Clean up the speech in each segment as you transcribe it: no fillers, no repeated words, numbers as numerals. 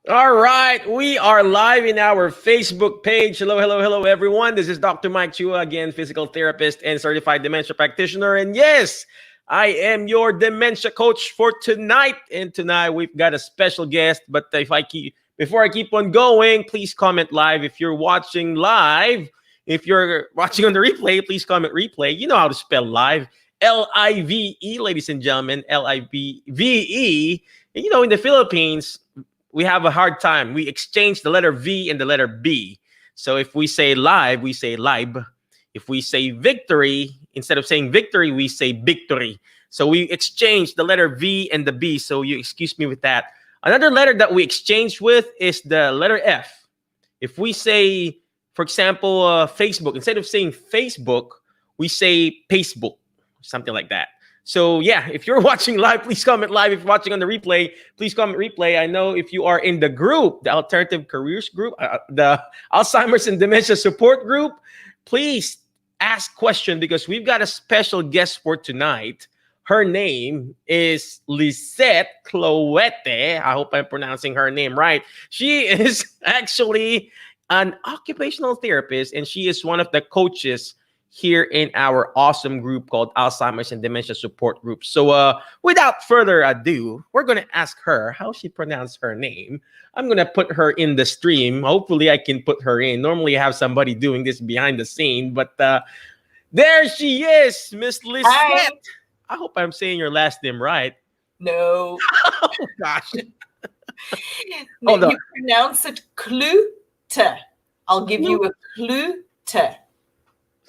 All right, we are live in our Facebook page. Hello, hello, hello, everyone. This is Dr. Mike Chua, again, physical therapist and certified dementia practitioner. And yes, I am your dementia coach for tonight. And tonight we've got a special guest. But before I keep on going, please comment live if you're watching live. If you're watching on the replay, please comment replay. You know how to spell live. Live, ladies and gentlemen, Live. And in the Philippines, we have a hard time. We exchange the letter V and the letter B. So if we say live, we say live. If we say victory, instead of saying victory, we say victory. So we exchange the letter V and the B. So you excuse me with that. Another letter that we exchange with is the letter F. If we say, for example, Facebook, instead of saying Facebook, we say Facebook, something like that. So yeah, if you're watching live, please comment live. If you're watching on the replay, please comment replay. I know if you are in the group, the Alternative Careers group, the Alzheimer's and Dementia Support group, please ask question because we've got a special guest for tonight. Her name is Lizette Cloete. I hope I'm pronouncing her name right. She is actually an occupational therapist, and she is one of the coaches here in our awesome group called Alzheimer's and Dementia Support Group. So without further ado, we're going to ask her how she pronounced her name. I'm going to put her in the stream. Hopefully I can put her in. Normally I have somebody doing this behind the scene, but there she is, Miss Lizette. Hi. I hope I'm saying your last name right. No. Oh, gosh. No, you pronounce it Cloete. I'll give you a Cloete.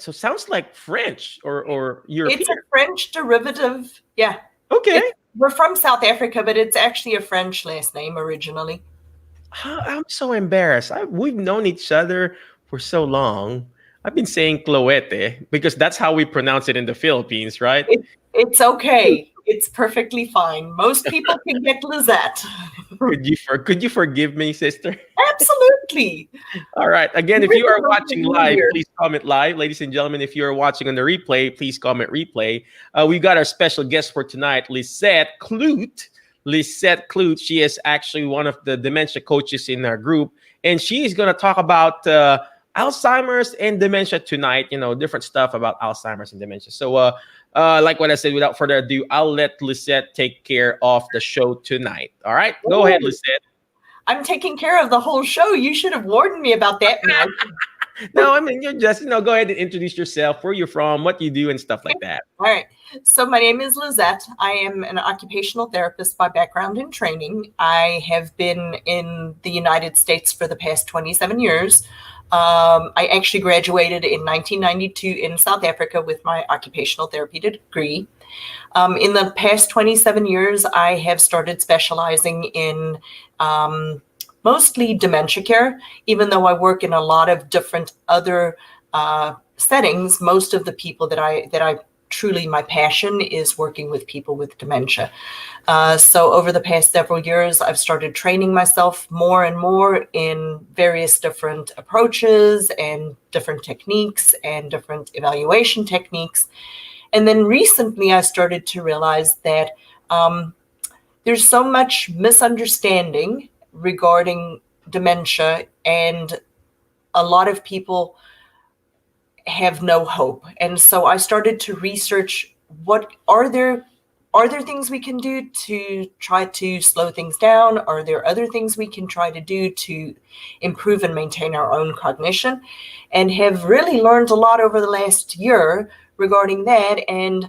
So sounds like French or European. It's a French derivative. Yeah. Okay. We're from South Africa, but it's actually a French last name originally. I'm so embarrassed. We've known each other for so long. I've been saying Cloete because that's how we pronounce it in the Philippines, right? It's okay. It's perfectly fine. Most people can get Lizette. Could you forgive me, sister? Absolutely. All right. Again, if you are watching live, please comment live. Ladies and gentlemen, if you are watching on the replay, please comment replay. We've got our special guest for tonight, Lizette Cloete. Lizette Cloete. She is actually one of the dementia coaches in our group, and she is going to talk about Alzheimer's and dementia tonight. Different stuff about Alzheimer's and dementia. So, like what I said, without further ado, I'll let Lizette take care of the show tonight. All right, go ahead, Lizette. I'm taking care of the whole show. You should have warned me about that. No, I mean, you're just, go ahead and introduce yourself, where you're from, what you do, and stuff like that. All right. So my name is Lizette. I am an occupational therapist by background and training. I have been in the United States for the past 27 years. I actually graduated in 1992 in South Africa with my occupational therapy degree. In the past 27 years, I have started specializing in mostly dementia care. Even though I work in a lot of different other settings, most of the people that I truly, my passion is working with people with dementia. So over the past several years, I've started training myself more and more in various different approaches and different techniques and different evaluation techniques. And then recently I started to realize that there's so much misunderstanding regarding dementia, and a lot of people have no hope. And so I started to research, what are there things we can do to try to slow things down? Are there other things we can try to do to improve and maintain our own cognition? And have really learned a lot over the last year regarding that. And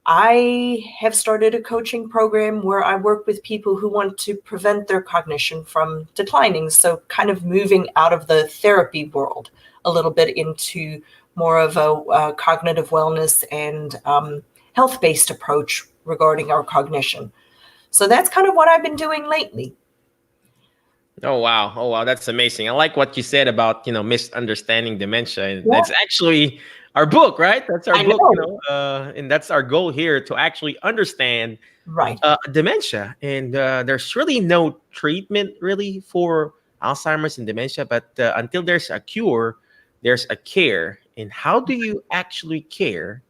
I have started a coaching program where I work with people who want to prevent their cognition from declining. So kind of moving out of the therapy world a little bit into more of a cognitive wellness and health-based approach regarding our cognition. So that's kind of what I've been doing lately. Oh, wow. That's amazing. I like what you said about, misunderstanding dementia. Yeah. That's actually our book, right? That's our book, and that's our goal here, to actually understand dementia. And there's really no treatment really for Alzheimer's and dementia, but until there's a cure, there's a care. And how do you actually care?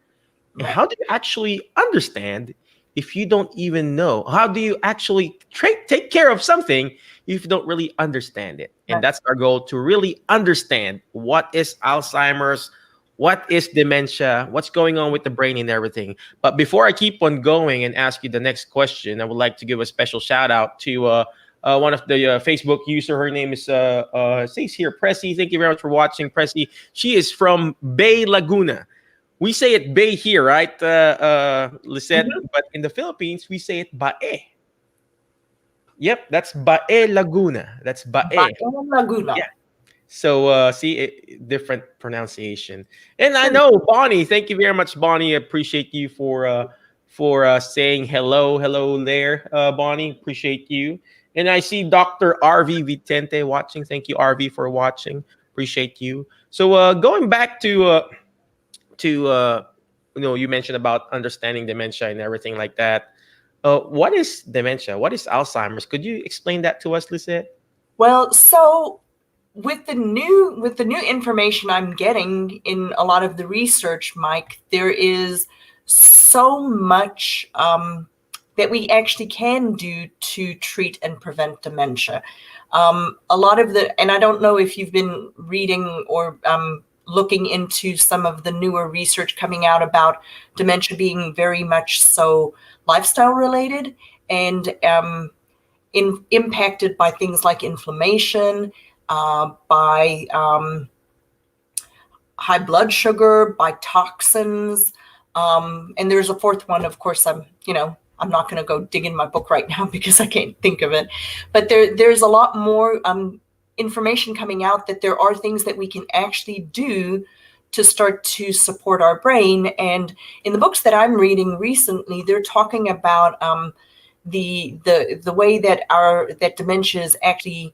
And how do you actually understand if you don't even know? How do you actually take care of something if you don't really understand it? And Right. that's our goal, to really understand what is Alzheimer's, what is dementia, what's going on with the brain and everything. But before I keep on going and ask you the next question, I would like to give a special shout out to one of the Facebook user. Her name is says here, Pressy. Thank you very much for watching, Pressy. She is from Bay Laguna. We say it Bay here, right, Lisette? Mhm. But in the Philippines, we say it Bae. Yep, that's Bae Laguna. That's Bae. Bayan Laguna. Yeah. So see, different pronunciation. And I know Bonnie. Thank you very much, Bonnie. I appreciate you for saying hello there, Bonnie. Appreciate you. And I see Dr. RV Vicente watching. Thank you, RV, for watching. Appreciate you. So going back to you mentioned about understanding dementia and everything like that. What is dementia? What is Alzheimer's? Could you explain that to us, Lisette? Well, so with the new information I'm getting in a lot of the research, Mike, there is so much that we actually can do to treat and prevent dementia. A lot of and I don't know if you've been reading or looking into some of the newer research coming out about dementia being very much so lifestyle related and impacted by things like inflammation, by high blood sugar, by toxins, and there's a fourth one. Of course, I'm not going to go dig in my book right now because I can't think of it. But there's a lot more information coming out that there are things that we can actually do to start to support our brain. And in the books that I'm reading recently, they're talking about the way that dementia is actually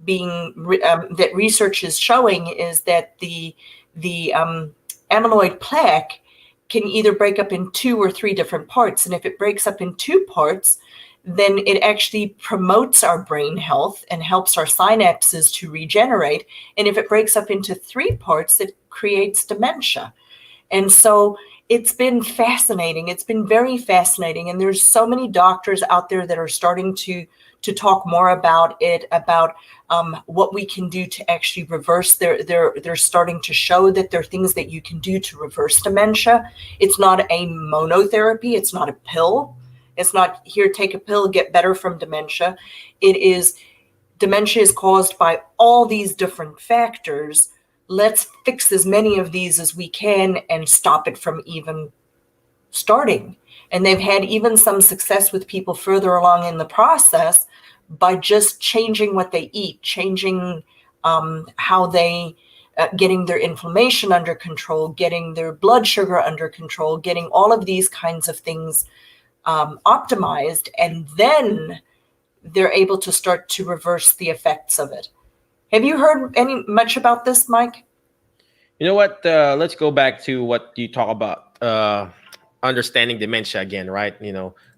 being that research is showing is that the amyloid plaque can either break up in 2 or 3 different parts. And if it breaks up in 2 parts, then it actually promotes our brain health and helps our synapses to regenerate. And if it breaks up into 3 parts, it creates dementia. And so it's been fascinating. It's been very fascinating. And there's so many doctors out there that are starting to talk more about it, about what we can do to actually reverse. They're starting to show that there are things that you can do to reverse dementia. It's not a monotherapy. It's not a pill. It's not here, take a pill, get better from dementia. It is, dementia is caused by all these different factors. Let's fix as many of these as we can and stop it from even starting. And they've had even some success with people further along in the process by just changing what they eat, changing how they, getting their inflammation under control, getting their blood sugar under control, getting all of these kinds of things optimized, and then they're able to start to reverse the effects of it. Have you heard much about this, Mike? You know what? Let's go back to what you talk about. Understanding dementia again, right?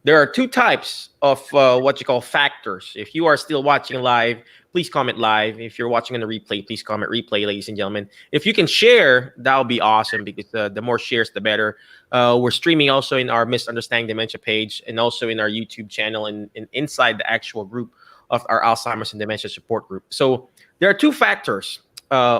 There are 2 types of what you call factors. If you are still watching live, please comment live. If you're watching on the replay, please comment replay, ladies and gentlemen. If you can share, that would be awesome, because the more shares, the better. We're streaming also in our Misunderstanding Dementia page, and also in our YouTube channel, and inside the actual group of our Alzheimer's and Dementia support group. So there are 2 factors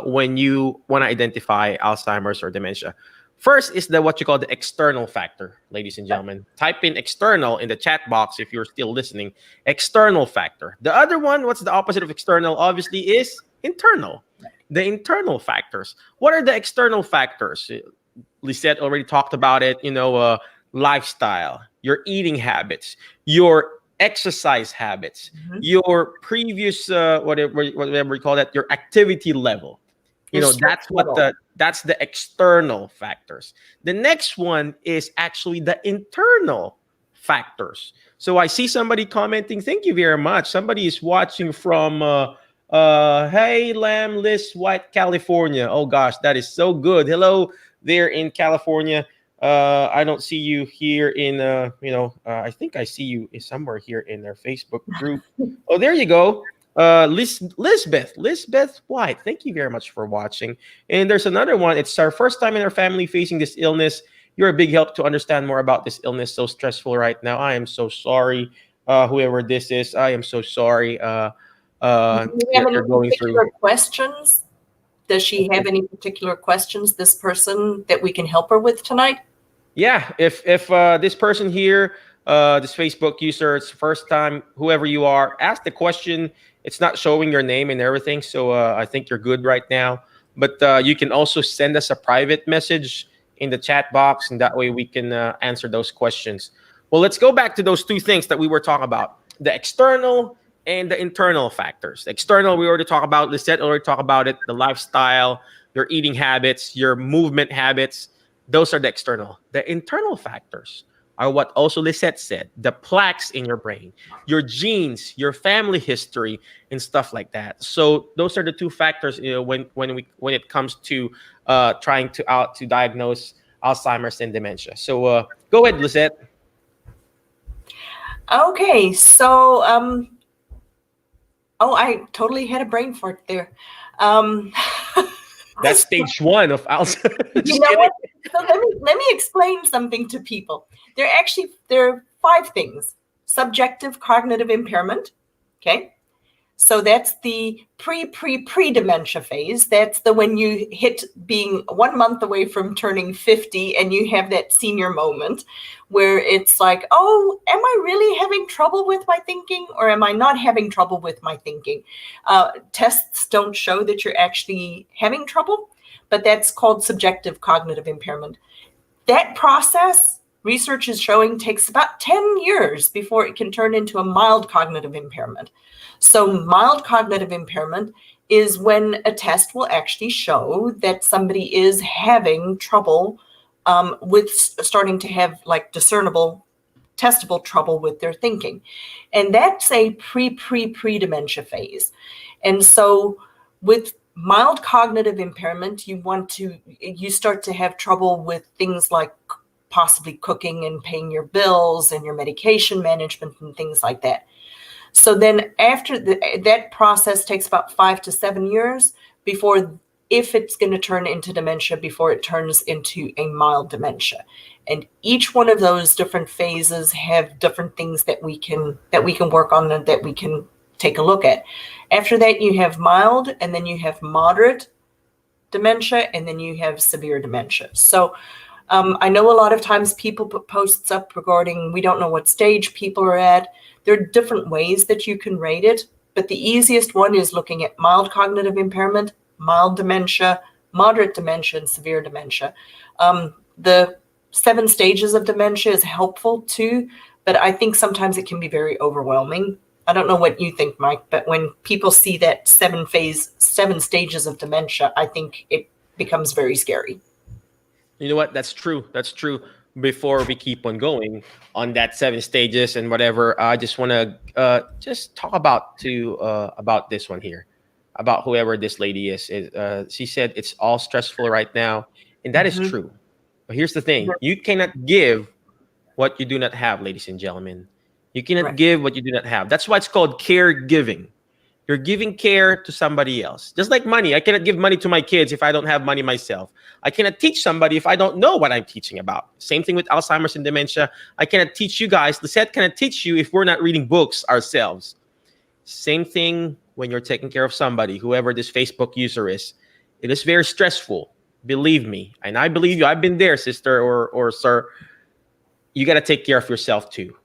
when you want to identify Alzheimer's or dementia. First is what you call the external factor, ladies and gentlemen. Type in external in the chat box if you're still listening. External factor. The other one, what's the opposite of external? Obviously, is internal. The internal factors. What are the external factors? Lisette already talked about it. Lifestyle, your eating habits, your exercise habits, your previous whatever we call that, your activity level. That's the external factors. The next one is actually the internal factors. So I see somebody commenting. Thank you very much. Somebody is watching from hey, Lamb Liz White, California. Oh gosh, that is so good. Hello there in California. I don't see you here in I think I see you somewhere here in their Facebook group. Oh, there you go. Lizbeth White, thank you very much for watching. And there's another one. It's our first time in our family facing this illness, You're a big help to understand more about this illness. So stressful right now. I am so sorry, whoever this is. I am so sorry. Do you have any You're going through. particular questions? Does she have any particular questions, this person, that we can help her with tonight? Yeah, if this person here, this Facebook user, it's the first time, whoever you are, ask the question. It's not showing your name and everything, so I think you're good right now. But you can also send us a private message in the chat box, and that way we can answer those questions. Well, let's go back to those two things that we were talking about: the external and the internal factors. External, we already talked about. Lisette already talked about it. The lifestyle, your eating habits, your movement habits. Those are the external. The internal factors are what also Lisette said: the plaques in your brain, your genes, your family history, and stuff like that. So those are the two factors, when it comes to trying to diagnose Alzheimer's and dementia. So go ahead, Lisette. Okay, so I totally had a brain fart there. That's stage one of Alzheimer's. You know what? So let me explain something to people. There are 5 things. Subjective cognitive impairment. Okay. So that's the pre-dementia phase. That's the when you hit being 1 month away from turning 50 and you have that senior moment where it's like, oh, am I really having trouble with my thinking, or am I not having trouble with my thinking? Tests don't show that you're actually having trouble, but that's called subjective cognitive impairment. That process, research is showing, takes about 10 years before it can turn into a mild cognitive impairment. So mild cognitive impairment is when a test will actually show that somebody is having trouble with starting to have like discernible, testable trouble with their thinking. And that's a pre-dementia phase. And so with mild cognitive impairment, you start to have trouble with things like possibly cooking and paying your bills and your medication management and things like that. So then after that process takes about 5 to 7 years before, if it's going to turn into dementia, before it turns into a mild dementia. And each one of those different phases have different things that we can work on and that we can take a look at. After that, you have mild, and then you have moderate dementia, and then you have severe dementia. So I know a lot of times people put posts up regarding, we don't know what stage people are at. There are different ways that you can rate it, but the easiest one is looking at mild cognitive impairment, mild dementia, moderate dementia, and severe dementia. The 7 stages of dementia is helpful too, but I think sometimes it can be very overwhelming. I don't know what you think, Mike, but when people see that 7 stages of dementia, I think it becomes very scary. You know what? That's true. That's true. Before we keep on going on that 7 stages and whatever, I just want to just talk about this one here, about whoever this lady is. She said it's all stressful right now, and that is true. But here's the thing: you cannot give what you do not have, ladies and gentlemen. You cannot give what you do not have. That's why it's called caregiving. You're giving care to somebody else. Just like money. I cannot give money to my kids if I don't have money myself. I cannot teach somebody if I don't know what I'm teaching about. Same thing with Alzheimer's and dementia. I cannot teach you guys. Lisette cannot teach you if we're not reading books ourselves. Same thing when you're taking care of somebody, whoever this Facebook user is. It is very stressful. Believe me. And I believe you. I've been there, sister or sir. You got to take care of yourself too.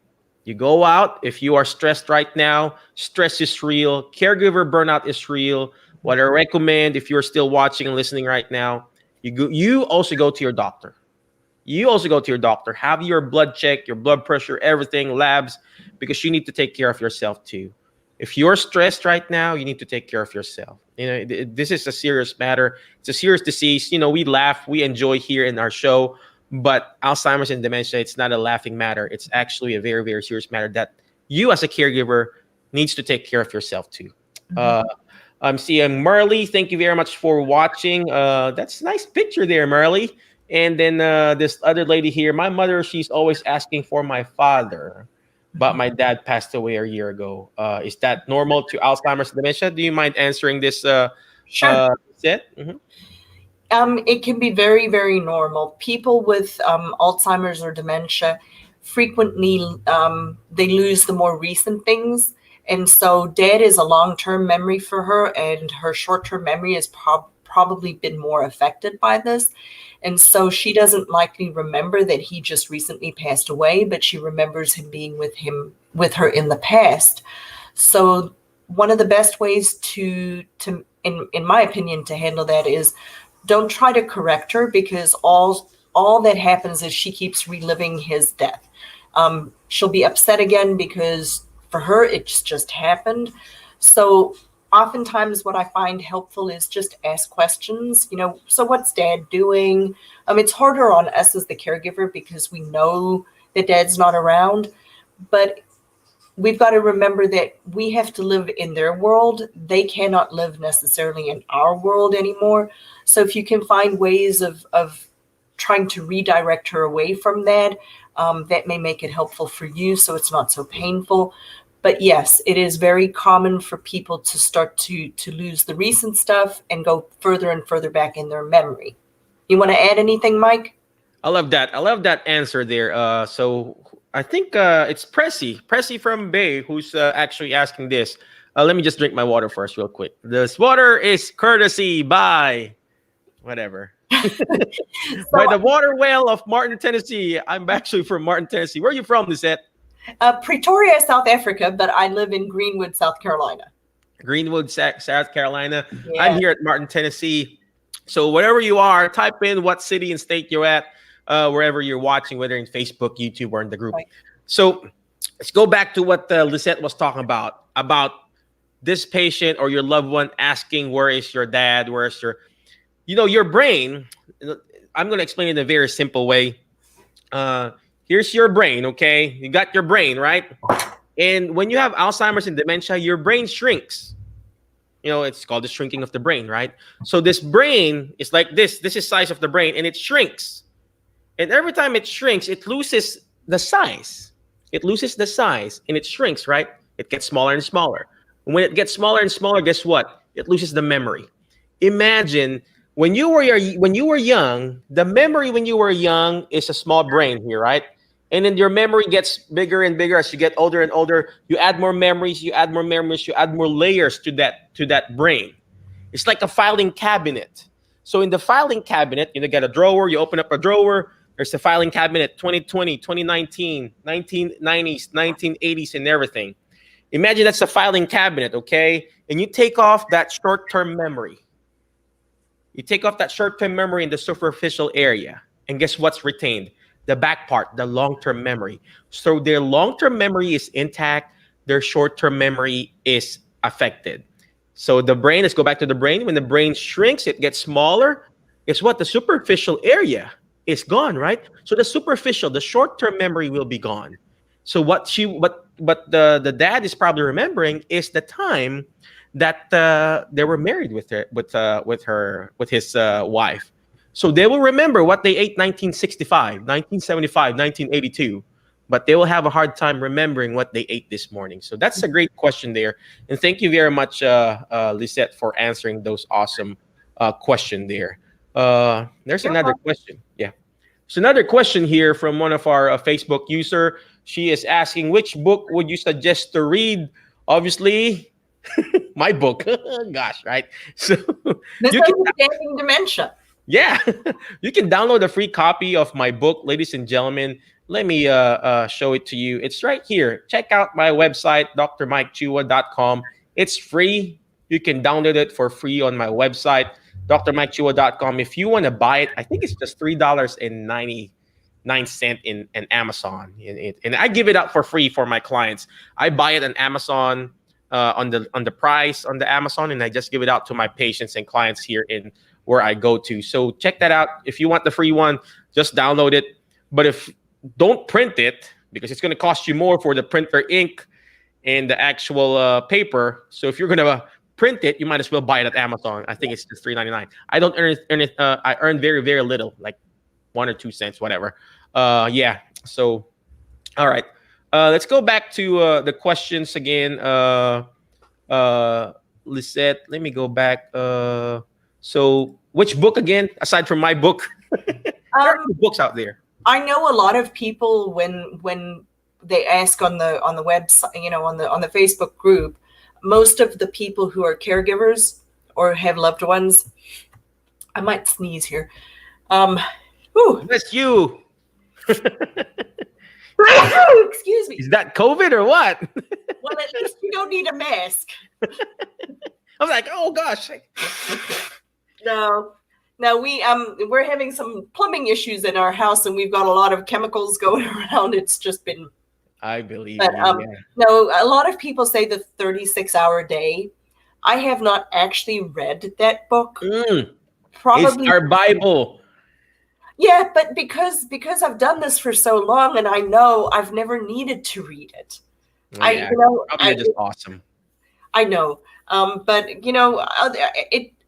You go out, if you are stressed right now, stress is real. Caregiver burnout is real. What I recommend, if you're still watching and listening right now, you also go to your doctor. You also go to your doctor. Have your blood checked, your blood pressure, everything, labs, because you need to take care of yourself too. If you're stressed right now, you need to take care of yourself. This is a serious matter. It's a serious disease. We laugh, we enjoy here in our show. But Alzheimer's and dementia, it's not a laughing matter. It's actually a very, very serious matter that you as a caregiver needs to take care of yourself too. I'm seeing Marley. Thank you very much for watching. That's a nice picture there, Marley. And then this other lady here, my mother, she's always asking for my father, but my dad passed away a year ago. Is that normal to Alzheimer's and dementia? Do you mind answering this? Sure. Set? Mm-hmm. It can be very, very normal. People with Alzheimer's or dementia frequently they lose the more recent things, and so Dad is a long-term memory for her, and her short-term memory has probably been more affected by this, and so she doesn't likely remember that he just recently passed away, but she remembers him being with her in the past. So one of the best ways to in my opinion to handle that is don't try to correct her, because all that happens is she keeps reliving his death. She'll be upset again because for her it's just happened. So oftentimes what I find helpful is just ask questions. So what's Dad doing? It's harder on us as the caregiver because we know that Dad's not around, but we've got to remember that we have to live in their world. They cannot live necessarily in our world anymore. So if you can find ways of trying to redirect her away from that, that may make it helpful for you so it's not so painful. But yes, it is very common for people to start to lose the recent stuff and go further and further back in their memory. You want to add anything, Mike? I love that. I love that answer there. So I think it's Pressy from Bay who's actually asking this. Let me just drink my water first real quick. This water is courtesy by whatever. By the water well of Martin, Tennessee. I'm actually from Martin, Tennessee. Where are you from, Lizette? Pretoria, South Africa, but I live in Greenwood, South Carolina. Greenwood, South Carolina. Yeah. I'm here at Martin, Tennessee. So wherever you are, type in what city and state you're at, wherever you're watching, whether in Facebook, YouTube, or in the group. Right. So let's go back to what Lizette was talking about this patient or your loved one asking, where is your dad? Where's your brain? I'm going to explain it in a very simple way. Here's your brain, okay? You got your brain, right? And when you have Alzheimer's and dementia, your brain shrinks. It's called the shrinking of the brain, right? So this brain is like this. This is size of the brain, and it shrinks. And every time it shrinks, it loses the size. It loses the size, and it shrinks, right? It gets smaller and smaller. And when it gets smaller and smaller, guess what? It loses the memory. Imagine when you were young, the memory when you were young is a small brain here, right? And then your memory gets bigger and bigger as you get older and older. You add more memories, you add more layers to that brain. It's like a filing cabinet. So in the filing cabinet, you get a drawer, you open up a drawer, there's the filing cabinet 2020, 2019, 1990s, 1980s, and everything. Imagine that's a filing cabinet, okay? And you take off that short-term memory. You take off that short-term memory in the superficial area. And guess what's retained? The back part, the long-term memory. So their long-term memory is intact. Their short-term memory is affected. So the brain, let's go back to the brain. When the brain shrinks, it gets smaller. Guess what? The superficial area is gone, right? So the short-term memory will be gone. So what the dad is probably remembering is the time that they were married with his wife. So they will remember what they ate 1965, 1975, 1982, but they will have a hard time remembering what they ate this morning. So that's a great question there. And thank you very much, Lizette, for answering those awesome question there. There's another question. Yeah. So another question here from one of our Facebook user. She is asking, which book would you suggest to read? Obviously, my book. Gosh, right? So Understanding Dementia. Yeah, you can download a free copy of my book, ladies and gentlemen. Let me show it to you. It's right here. Check out my website, drmikechua.com. It's free. You can download it for free on my website, drmikechua.com. If you want to buy it, I think it's just $3.99 in Amazon. And I give it out for free for my clients. I buy it on Amazon, on the price on the Amazon, and I just give it out to my patients and clients here in where I go to. So check that out. If you want the free one, just download it. But don't print it, because it's going to cost you more for the printer ink and the actual paper. So if you're going to print it, you might as well buy it at Amazon. I think it's just $3.99. I don't earn it. I earn very, very little, like 1 or 2 cents, whatever. Yeah. So, all right. Let's go back to the questions again. Lisette, let me go back. So Which book again, aside from my book? There are books out there. I know a lot of people when they ask on the website, on the Facebook group, most of the people who are caregivers or have loved ones, I might sneeze here. That's you. Excuse me. Is that COVID or what? Well, at least you don't need a mask. I was like, oh gosh. No, we're having some plumbing issues in our house, and we've got a lot of chemicals going around. It's just been. I believe. But no, a lot of people say the 36-hour day. I have not actually read that book. Probably it's our Bible. Yeah, but because I've done this for so long, and I know I've never needed to read it. Yeah, just awesome. I know, but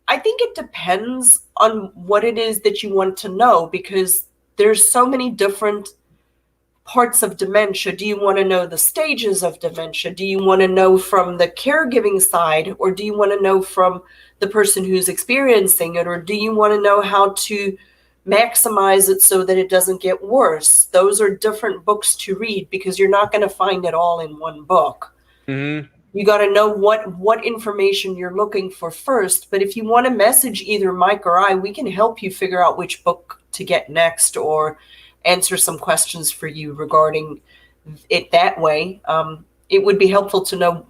I think it depends on what it is that you want to know, because there's so many different parts of dementia. Do you want to know the stages of dementia? Do you want to know from the caregiving side, or do you want to know from the person who's experiencing it, or do you want to know how to maximize it so that it doesn't get worse? Those are different books to read, because you're not going to find it all in one book. Mm-hmm. You got to know what information you're looking for first. But if you want to message either Mike or I, we can help you figure out which book to get next, or answer some questions for you regarding it that way. It would be helpful to know,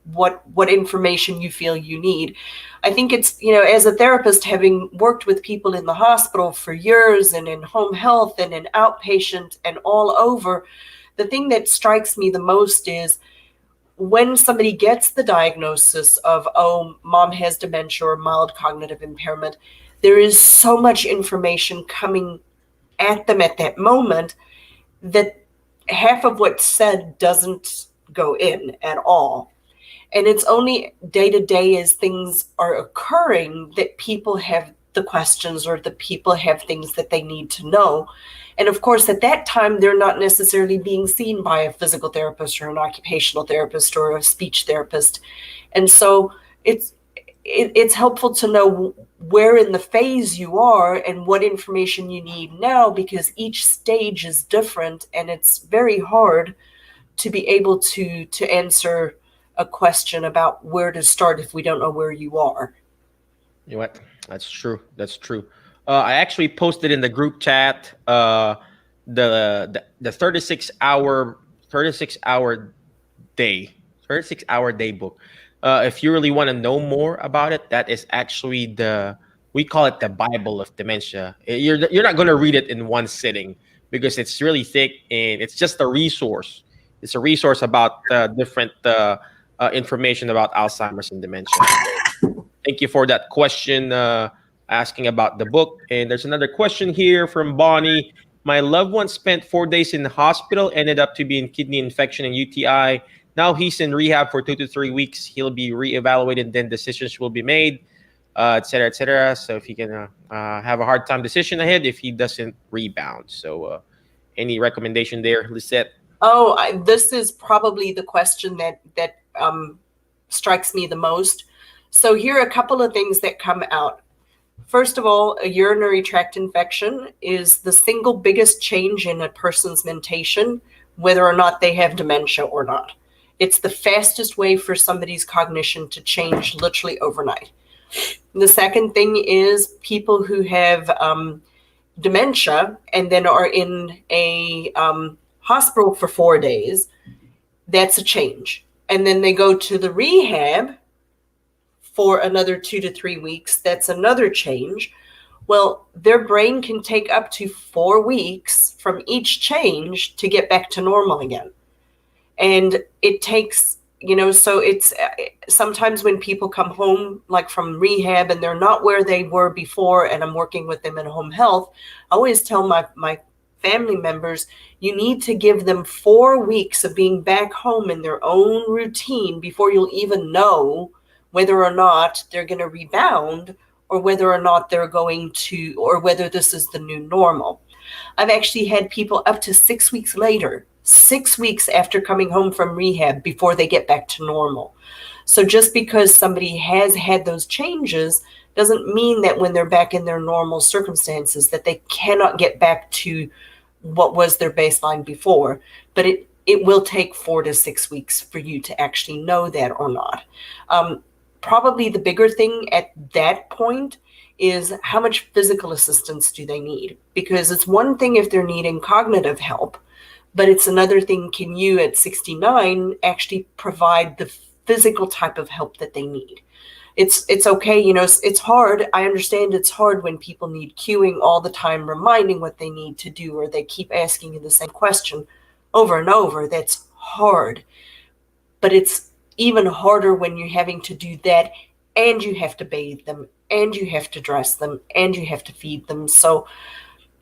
what information you feel you need. I think it's, as a therapist, having worked with people in the hospital for years, and in home health and in outpatient and all over, the thing that strikes me the most is when somebody gets the diagnosis of, oh, mom has dementia or mild cognitive impairment, there is so much information coming at them at that moment that half of what's said doesn't go in at all. And it's only day to day as things are occurring that people have the questions, or the people have things that they need to know. And of course, at that time, they're not necessarily being seen by a physical therapist or an occupational therapist or a speech therapist. And so it's helpful to know where in the phase you are and what information you need now, because each stage is different, and it's very hard to be able to answer a question about where to start if we don't know where you are. You know what? That's true. That's true. I actually posted in the group chat the 36-hour day book. If you really want to know more about it, that is actually we call it the Bible of dementia. You're not going to read it in one sitting, because it's really thick, and it's just a resource. It's a resource about different information about Alzheimer's and dementia. Thank you for that question, asking about the book. And there's another question here from Bonnie. My loved one spent 4 days in the hospital, ended up to be in kidney infection and UTI. Now he's in rehab for 2 to 3 weeks. He'll be reevaluated, then decisions will be made, et cetera, et cetera. So if he can have a hard time decision ahead if he doesn't rebound. So any recommendation there, Lizette? Oh, this is probably the question that strikes me the most. So here are a couple of things that come out. First of all, a urinary tract infection is the single biggest change in a person's mentation, whether or not they have dementia or not. It's the fastest way for somebody's cognition to change literally overnight. The second thing is people who have dementia and then are in a hospital for 4 days. That's a change. And then they go to the rehab for another 2 to 3 weeks. That's another change. Well, their brain can take up to 4 weeks from each change to get back to normal again. And it takes, so it's sometimes when people come home, like from rehab, and they're not where they were before, and I'm working with them in home health, I always tell my family members, you need to give them 4 weeks of being back home in their own routine before you'll even know whether or not they're going to rebound, or whether or not they're going to, or whether this is the new normal. I've actually had people up to 6 weeks later, 6 weeks after coming home from rehab, before they get back to normal. So just because somebody has had those changes doesn't mean that when they're back in their normal circumstances that they cannot get back to what was their baseline before. But it will take 4 to 6 weeks for you to actually know that or not. Probably the bigger thing at that point is how much physical assistance do they need? Because it's one thing if they're needing cognitive help, but it's another thing, can you at 69 actually provide the physical type of help that they need? It's okay, it's hard. I understand it's hard when people need cueing all the time, reminding what they need to do, or they keep asking you the same question over and over. That's hard. But it's even harder when you're having to do that, and you have to bathe them, and you have to dress them, and you have to feed them. So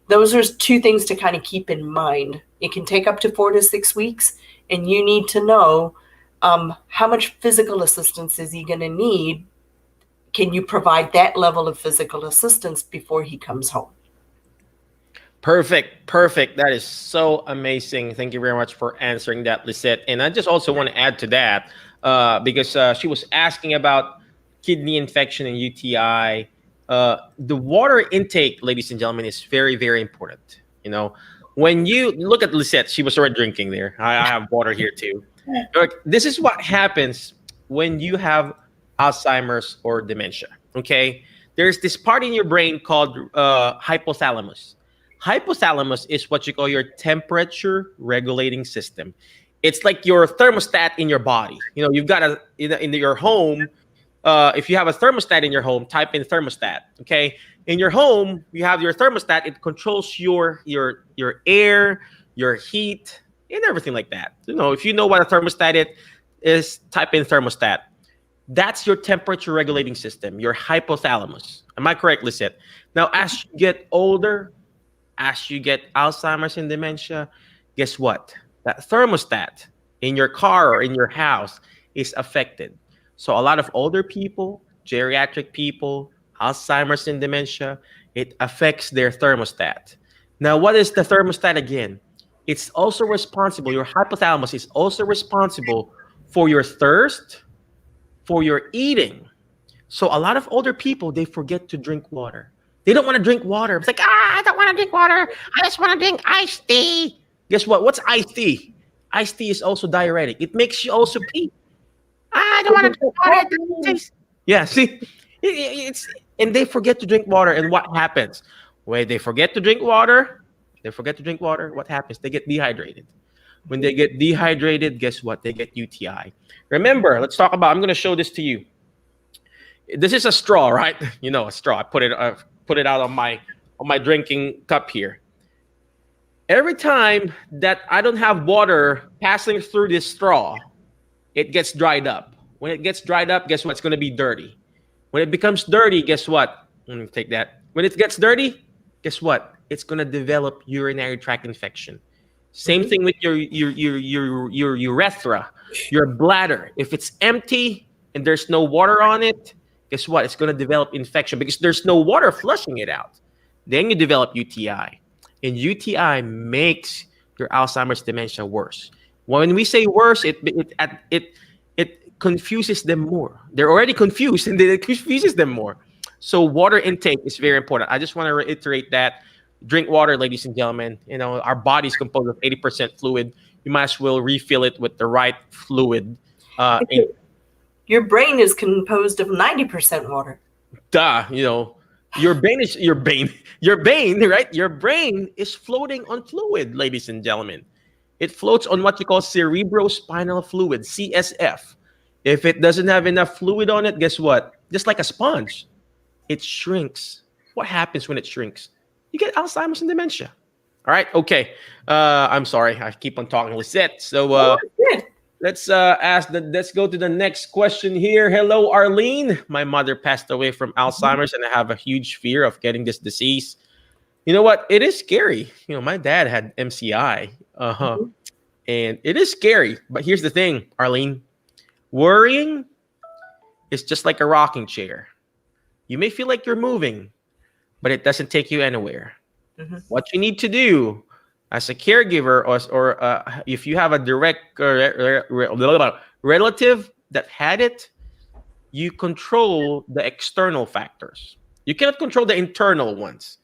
those are 2 things to kind of keep in mind. It can take up to 4 to 6 weeks, and you need to know how much physical assistance is he going to need. Can you provide that level of physical assistance before he comes home? Perfect. That is so amazing. Thank you very much for answering that, Lizette. And I just also want to add to that because she was asking about kidney infection and UTI. The water intake, ladies and gentlemen, is very, very important. When you look at Lizette, she was already drinking there. I have water here too. This is what happens when you have Alzheimer's or dementia. Okay, there's this part in your brain called hypothalamus. Hypothalamus is what you call your temperature regulating system. It's like your thermostat in your body. You've got in your home. If you have a thermostat in your home, type in thermostat. Okay, in your home you have your thermostat. It controls your air, your heat, and everything like that. If you know what a thermostat is, type in thermostat. That's your temperature regulating system, your hypothalamus. Am I correct, Lizette? Now, as you get older, as you get Alzheimer's and dementia, guess what? That thermostat in your car or in your house is affected. So a lot of older people, geriatric people, Alzheimer's and dementia, it affects their thermostat. Now, what is the thermostat again? It's also responsible, your hypothalamus is also responsible for your thirst, for your eating. So a lot of older people, they forget to drink water. They don't want to drink water. It's like, I don't want to drink water. I just want to drink iced tea. Guess what? What's iced tea? Iced tea is also diuretic. It makes you also pee. I don't want to drink water. Yeah, see, and they forget to drink water. And what happens? When they forget to drink water, what happens? They get dehydrated. When they get dehydrated, guess what? They get UTI. Remember, let's talk about, I'm going to show this to you. This is a straw, right? A straw. I put it out on my drinking cup here. Every time that I don't have water passing through this straw, it gets dried up. When it gets dried up, guess what? It's going to be dirty. When it becomes dirty, guess what? Let me take that. When it gets dirty, guess what? It's going to develop urinary tract infection. Same thing with your urethra, your bladder. If it's empty and there's no water on it, guess what? It's going to develop infection because there's no water flushing it out. Then you develop UTI. And UTI makes your Alzheimer's dementia worse. When we say worse, it confuses them more. They're already confused and it confuses them more. So water intake is very important. I just want to reiterate that. Drink water, ladies and gentlemen. Our body is composed of 80% fluid. You might as well refill it with the right fluid. Your brain is composed of 90% water. Your brain, right? Your brain is floating on fluid, ladies and gentlemen. It floats on what you call cerebrospinal fluid, CSF. If it doesn't have enough fluid on it, guess what? Just like a sponge, it shrinks. What happens when it shrinks? You get Alzheimer's and dementia. All right. Okay. I'm sorry. I keep on talking, Lizette. So let's go to the next question here. Hello, Arlene. My mother passed away from Alzheimer's, and I have a huge fear of getting this disease. You know what? It is scary. My dad had MCI. And it is scary. But here's the thing, Arlene. Worrying is just like a rocking chair. You may feel like you're moving, but it doesn't take you anywhere. What you need to do as a caregiver or if you have a direct relative that had it, you control the external factors. You cannot control the internal ones.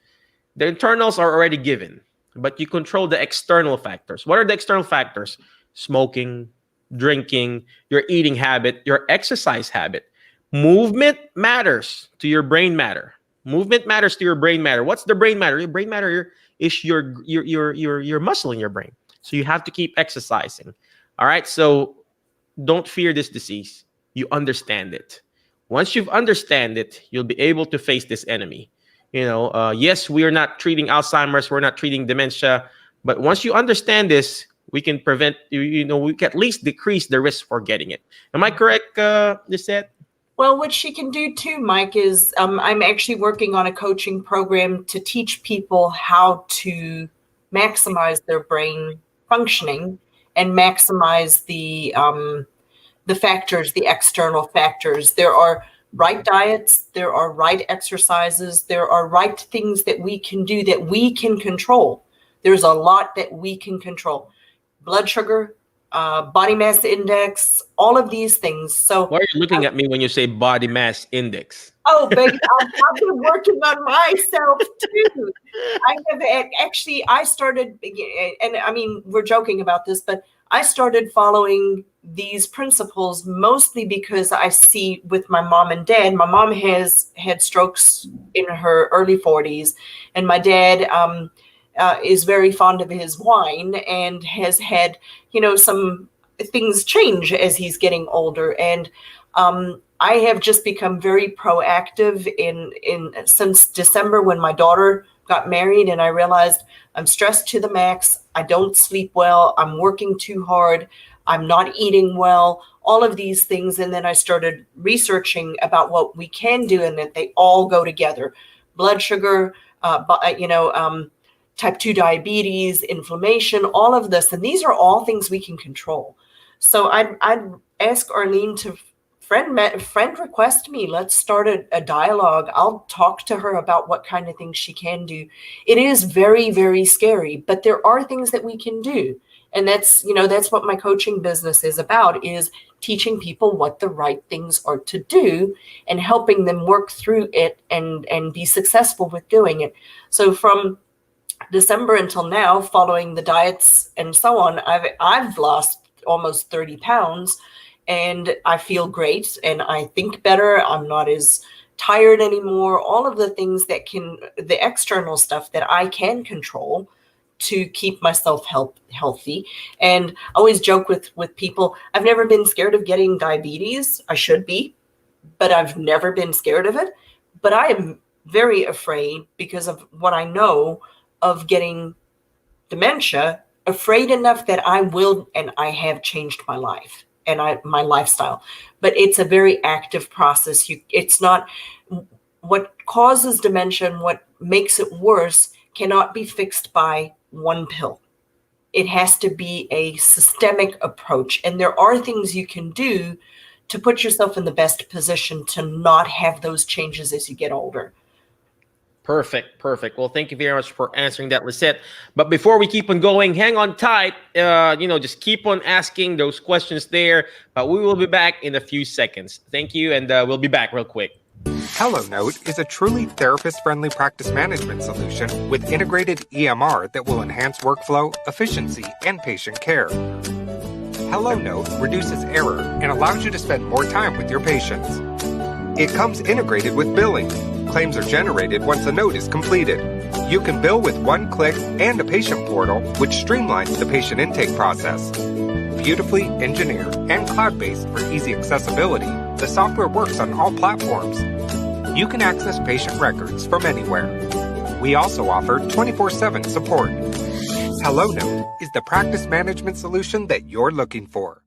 The internals are already given, but you control the external factors. What are the external factors? Smoking, drinking, your eating habit, your exercise habit. Movement matters to your brain matter. Movement matters to your brain matter. What's the brain matter? Your brain matter is your muscle in your brain. So you have to keep exercising. All right. So don't fear this disease. You understand it. Once you've understand it, you'll be able to face this enemy. Yes, we are not treating Alzheimer's, we're not treating dementia, but once you understand this, we can prevent. We can at least decrease the risk for getting it. Am I correct, Lisette? Well, what she can do too, Mike, is I'm actually working on a coaching program to teach people how to maximize their brain functioning and maximize the factors, the external factors. There are right diets, there are right exercises, there are right things that we can do that we can control. There's a lot that we can control. Blood sugar, body mass index, all of these things. So why are you looking at me when you say body mass index? Oh, baby, I've been working on myself too. I started, and I mean, we're joking about this, but I started following these principles mostly because I see with my mom and dad. My mom has had strokes in her early 40s, and my dad is very fond of his wine and has had, some things change as he's getting older. And I have just become very proactive since December when my daughter got married, and I realized I'm stressed to the max. I don't sleep well. I'm working too hard. I'm not eating well, all of these things. And then I started researching about what we can do and that they all go together. Blood sugar, type 2 diabetes, inflammation, all of this. And these are all things we can control. So I'd ask Arlene to friend request me. Let's start a dialogue. I'll talk to her about what kind of things she can do. It is very, very scary, but there are things that we can do. And that's what my coaching business is about, is teaching people what the right things are to do and helping them work through it and be successful with doing it. So from December until now, following the diets and so on, I've lost almost 30 pounds. And I feel great and I think better. I'm not as tired anymore. All of the things the external stuff that I can control to keep myself healthy. And I always joke with people, I've never been scared of getting diabetes. I should be, but I've never been scared of it. But I am very afraid because of what I know of getting dementia, afraid enough that I will and I have changed my life and my lifestyle. But it's a very active process. It's not what causes dementia and what makes it worse cannot be fixed by one pill. It has to be a systemic approach. And there are things you can do to put yourself in the best position to not have those changes as you get older. Perfect. Well, thank you very much for answering that, Lisette. But before we keep on going, hang on tight. Just keep on asking those questions there. But we will be back in a few seconds. Thank you, and we'll be back real quick. HelloNote is a truly therapist-friendly practice management solution with integrated EMR that will enhance workflow, efficiency, and patient care. HelloNote reduces error and allows you to spend more time with your patients. It comes integrated with billing. Claims are generated once a note is completed. You can bill with one click and a patient portal, which streamlines the patient intake process. Beautifully engineered and cloud-based for easy accessibility, the software works on all platforms. You can access patient records from anywhere. We also offer 24/7 support. HelloNote is the practice management solution that you're looking for.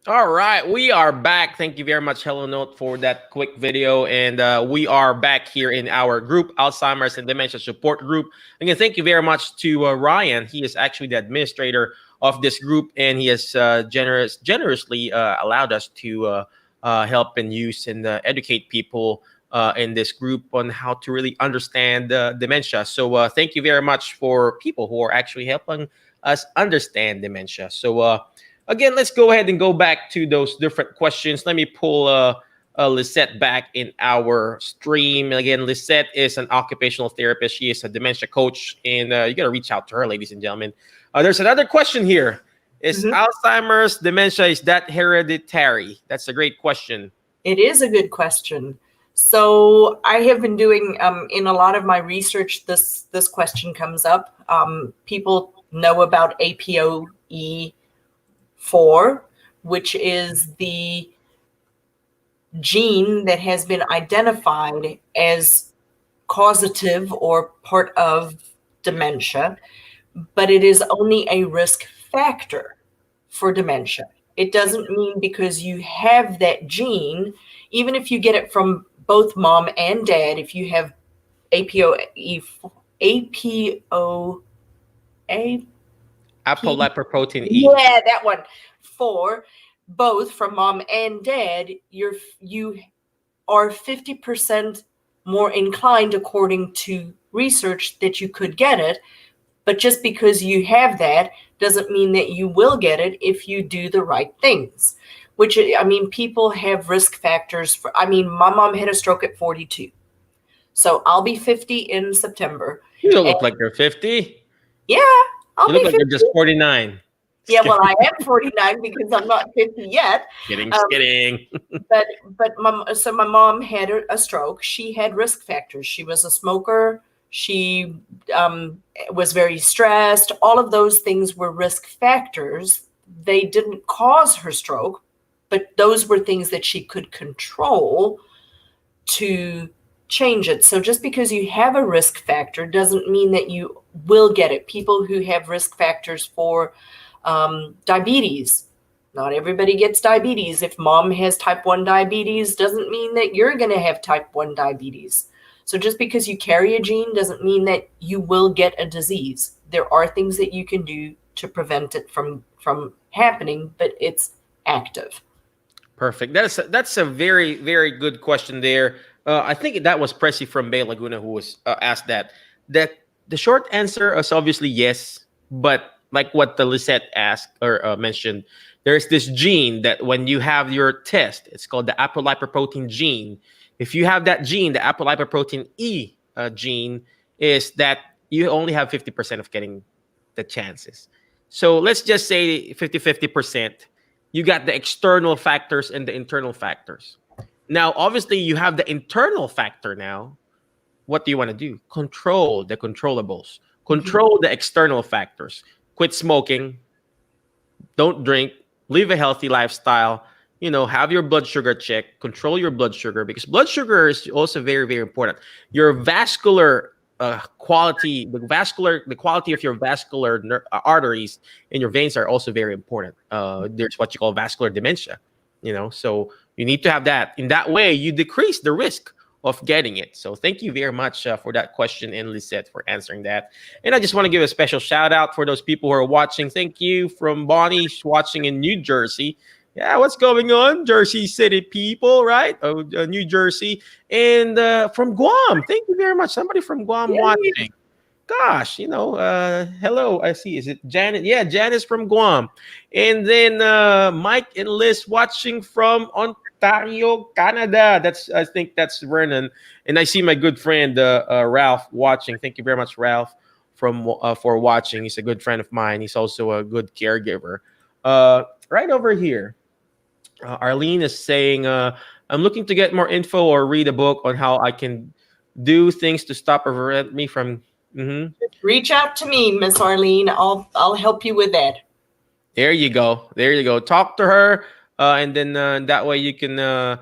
All right, we are back. Thank you very much, HelloNote, for that quick video. And we are back here in our group, Alzheimer's and Dementia Support Group. Again, thank you very much to Ryan. He is actually the administrator of this group, and he has generously allowed us to help and use and educate people in this group on how to really understand dementia. So thank you very much for people who are actually helping us understand dementia. So Again, let's go ahead and go back to those different questions. Let me pull Lizette back in our stream. Again, Lizette is an occupational therapist. She is a dementia coach, and you got to reach out to her, ladies and gentlemen. There's another question here. Is Alzheimer's dementia, is that hereditary? That's a great question. It is a good question. So I have been doing, in a lot of my research, this question comes up. People know about APOE4, which is the gene that has been identified as causative or part of dementia, but it is only a risk factor for dementia. It doesn't mean because you have that gene, even if you get it from both mom and dad, if you have apolipoprotein E. Yeah, that one. 4, both from mom and dad, you are 50% more inclined, according to research, that you could get it. But just because you have that doesn't mean that you will get it if you do the right things. Which, I mean, people have risk factors for, I mean, my mom had a stroke at 42. So I'll be 50 in September. You don't look like you're 50. Yeah, I'll You look be like 50. you're just 49. Yeah, well, I am 49 because I'm not 50 yet. Kidding. But my mom had a stroke. She had risk factors. She was a smoker. She was very stressed. All of those things were risk factors. They didn't cause her stroke, but those were things that she could control to change it. So just because you have a risk factor doesn't mean that you will get it. People who have risk factors for diabetes, not everybody gets diabetes. If mom has type 1 diabetes, doesn't mean that you're going to have type 1 diabetes. So just because you carry a gene doesn't mean that you will get a disease. There are things that you can do to prevent it from happening, but it's active. Perfect. That's a very, very good question there. I think that was Pressy from Bay Laguna who was asked that. That the short answer is obviously yes, but like what the Lizette asked or mentioned, there's this gene that when you have your test, it's called the apolipoprotein gene. If you have that gene, the apolipoprotein E gene, is that you only have 50% of getting the chances. So let's just say 50%. You got the external factors and the internal factors. Now, obviously, you have the internal factor now. What do you want to do? Control the controllables. Control the external factors. Quit smoking. Don't drink. Live a healthy lifestyle. You know, have your blood sugar checked. Control your blood sugar, because blood sugar is also very, very important. Your vascular quality, the quality of your vascular arteries in your veins are also very important. There's what you call vascular dementia. You know, so you need to have that. In that way, you decrease the risk of getting it. So thank you very much for that question, and Lizette for answering that. And I just want to give a special shout out for those people who are watching. Thank you from Bonnie, watching in New Jersey. Yeah, what's going on? Jersey City people, right? Oh, New Jersey. And from Guam. Thank you very much. Somebody from Guam watching. Gosh, you know, hello. I see. Is it Janet? Yeah, Janet's from Guam. And then Mike and Liz watching from Ontario, Canada. I think that's Vernon. And I see my good friend Ralph watching. Thank you very much, Ralph, for watching. He's a good friend of mine. He's also a good caregiver. Right over here, Arlene is saying, I'm looking to get more info or read a book on how I can do things to stop or prevent me from. Reach out to me, Miss Arlene. I'll help you with that. There you go. Talk to her, and then that way you can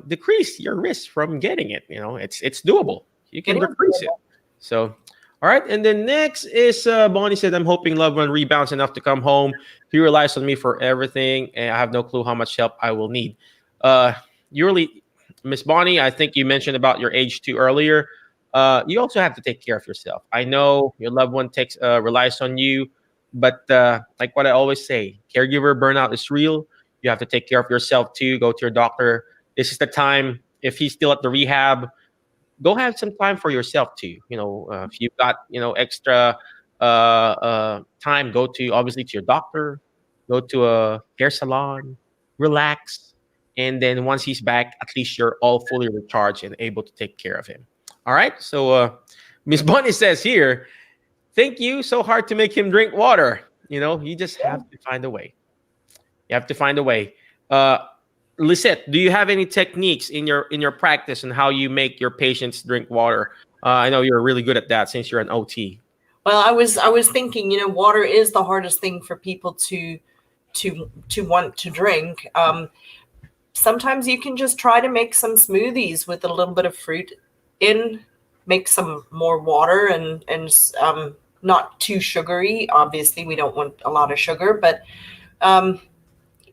decrease your risk from getting it. You know, it's doable. You can decrease it. So, all right. And then next is Bonnie said, I'm hoping loved one rebounds enough to come home. He relies on me for everything, and I have no clue how much help I will need. Miss Bonnie, I think you mentioned about your age too earlier. You also have to take care of yourself. I know your loved one relies on you, but like what I always say, caregiver burnout is real. You have to take care of yourself too. Go to your doctor. This is the time. If he's still at the rehab, go have some time for yourself too. You know, if you've got extra time, go to obviously to your doctor. go to a hair salon, relax, and then once he's back, at least you're all fully recharged and able to take care of him. All right. So Miss Bonnie says here, thank you. So hard to make him drink water. You just have to find a way. You have to find a way. Uh, Lisette, do you have any techniques in your practice on how you make your patients drink water? I know you're really good at that since you're an OT. Well, I was thinking, water is the hardest thing for people to want to drink. Sometimes you can just try to make some smoothies with a little bit of fruit in, make some more water and not too sugary. Obviously, we don't want a lot of sugar, but